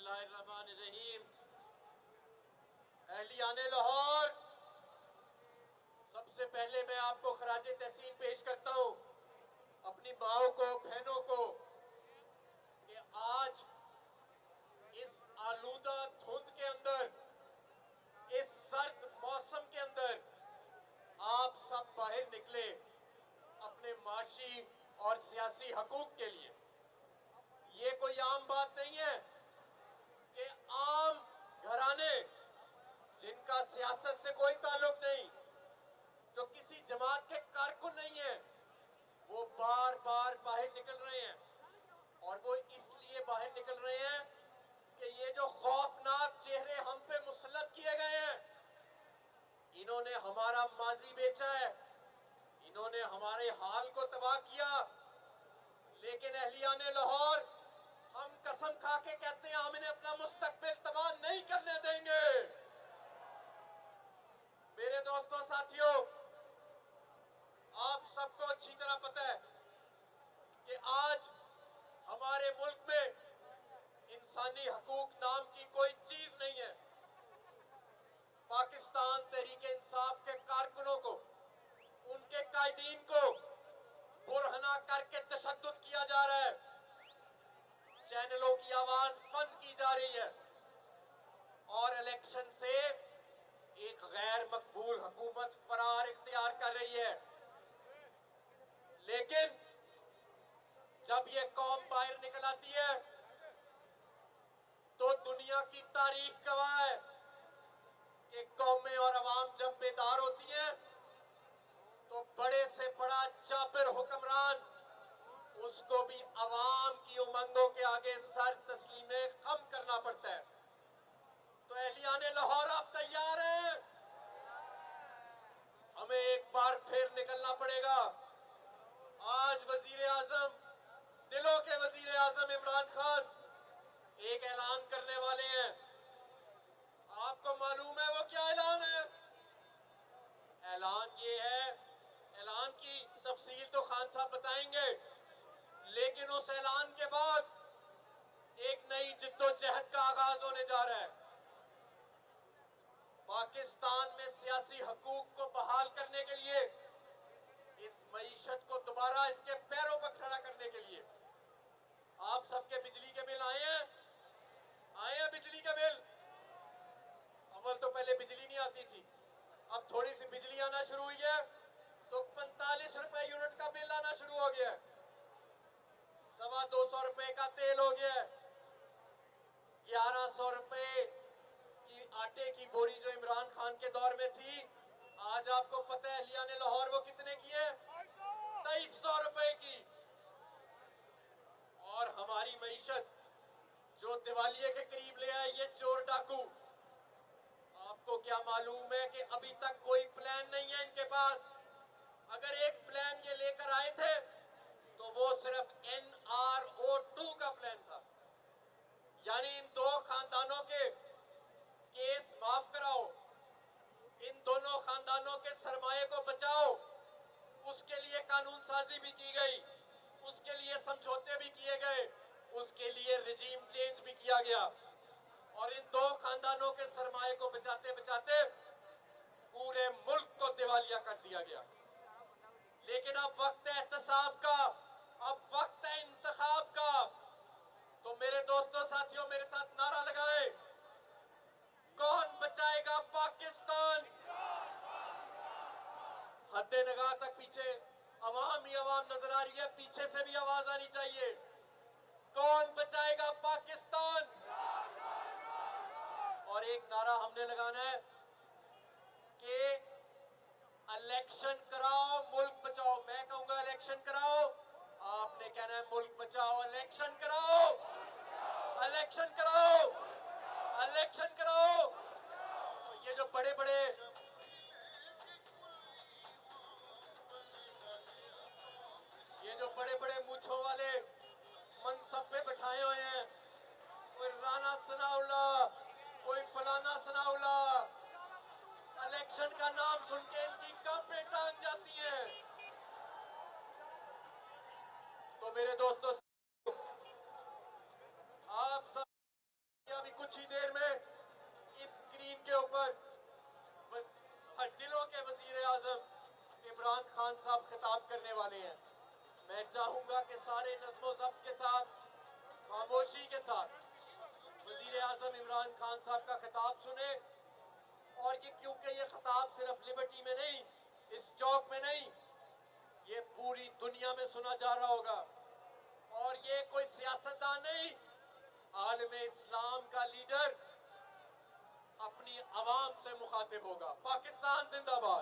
बिस्मिल्लाहिर्रहमानिर्रहीम। अहलियाने लाहौर, सबसे पहले मैं आपको खराजे तहसीन पेश करता हूँ, अपनी माओं को, बहनों को, कि आज इस आलूदा धुंध के अंदर, इस सर्द मौसम के अंदर आप सब बाहर निकले अपने माशी और सियासी हकूक के लिए। ये कोई आम बात नहीं है कि आम घराने जिनका सियासत से कोई ताल्लुक नहीं, जो किसी जमात के कारकुन नहीं है, वो बार बार बाहर निकल रहे हैं। और वो इसलिए बाहर निकल रहे हैं कि ये जो खौफनाक चेहरे हम पे मुसल्लत किए गए हैं, इन्होंने हमारा माजी बेचा है, इन्होंने हमारे हाल को तबाह किया। लेकिन अहलियाने लाहौर, हम कसम खा के कहते हैं, हम इन्हें अपना मुस्तकबिल तबाह नहीं करने देंगे। मेरे दोस्तों, साथियों, आप सबको अच्छी तरह पता है कि आज हमारे मुल्क में इंसानी हकूक नाम की कोई चीज नहीं है। पाकिस्तान तहरीके इंसाफ के कारकुनों को, उनके कायदीन को बुरहना करके तशद्दुद किया जा रहा है, चैनलों की आवाज बंद की जा रही है और इलेक्शन से एक गैर मकबूल हुकूमत फरार इख्तियार कर रही है। लेकिन जब ये कौम बाहर निकल आती है तो दुनिया की तारीख गवाह है कि कौमें और अवाम जब बेदार होती हैं तो बड़े से बड़ा जाबिर हुक्मरान उसको भी अवाम की उमंगों के आगे सर तस्लीमे खम करना पड़ता है। तो अहलियाने लाहौर, आप तैयार हैं? हमें एक बार फिर निकलना पड़ेगा। आज वजीर आजम, दिलों के वजीर आजम इमरान खान एक ऐलान करने वाले हैं। आपको मालूम है वो क्या ऐलान है? ऐलान ये है, ऐलान की तफसील तो खान साहब बताएंगे, लेकिन उस ऐलान के बाद एक नई जिद्दोजहद का आगाज होने जा रहा है। पाकिस्तान में सियासी हकूक को बहाल करने के लिए, इस मईशत को दोबारा इसके पैरों पर खड़ा करने के लिए। आप सबके बिजली के बिल आए हैं? आए हैं बिजली के बिल? अव्वल तो पहले बिजली नहीं आती थी, अब थोड़ी सी बिजली आना शुरू हुई है तो 45 रुपए यूनिट का बिल आना शुरू हो गया है। 250 रुपए का तेल हो गया है। 1100 रुपए की आटे की बोरी जो इमरान खान के दौर में थी, आज आपको पता है अहलियाने लाहौर वो कितने की है? 2300 रुपए की। और हमारी मईशत जो दिवालिये के करीब ले आए ये चोर डाकू, आपको क्या मालूम है कि अभी तक कोई प्लान नहीं है इनके पास। अगर एक प्लान ये लेकर आए थे तो वो सिर्फ NRO2 का प्लान था, यानी इन दो खानदानों के केस माफ कराओ, इन दोनों खानदानों के सरमाए को बचाओ। उसके लिए कानून साजी भी की गई, उसके लिए समझौते भी किए गए, उसके लिए रिजीम चेंज भी किया गया और इन दो खानदानों के सरमाए को बचाते बचाते पूरे मुल्क को दिवालिया कर दिया गया। लेकिन अब वक्त है एहतसाब का, अब वक्त है इंतखाब का। तो मेरे दोस्तों, साथियों, मेरे साथ नारा लगाएं, कौन बचाएगा पाकिस्तान? हद्दे निगाह तक पीछे अवाम ही अवाम नजर आ रही है, पीछे से भी आवाज आनी चाहिए। कौन बचाएगा पाकिस्तान? और एक नारा हमने लगाना है कि इलेक्शन कराओ, मुल्क बचाओ। मैं कहूंगा इलेक्शन कराओ, आपने कहना है मुल्क बचाओ। इलेक्शन कराओ, इलेक्शन कराओ, इलेक्शन कराओ। तो ये जो बड़े बड़े मूंछों वाले मनसब पे बैठाए हुए हैं, कोई राना सनाउल्लाह, कोई फलाना सनाउल्लाह, इलेक्शन का नाम सुन के इनकी कांपें टांग जाती हैं। तो मेरे दोस्तों, आप सब कुछ ही देर में इस स्क्रीन के ऊपर दिलों के वजीर आजम इमरान खान साहब खिताब करने वाले हैं। मैं चाहूंगा कि सारे नज़्मो ज़ब्त के साथ, खामोशी के साथ वजीर आजम इमरान खान साहब का खिताब सुने। और ये क्योंकि ये खिताब सिर्फ लिबर्टी में नहीं, इस चौक में नहीं, ये पूरी दुनिया में सुना जा रहा होगा। और ये कोई सियासतदान नहीं, आलम इस्लाम का लीडर अपनी आवाम से मुखातिब होगा। पाकिस्तान जिंदाबाद।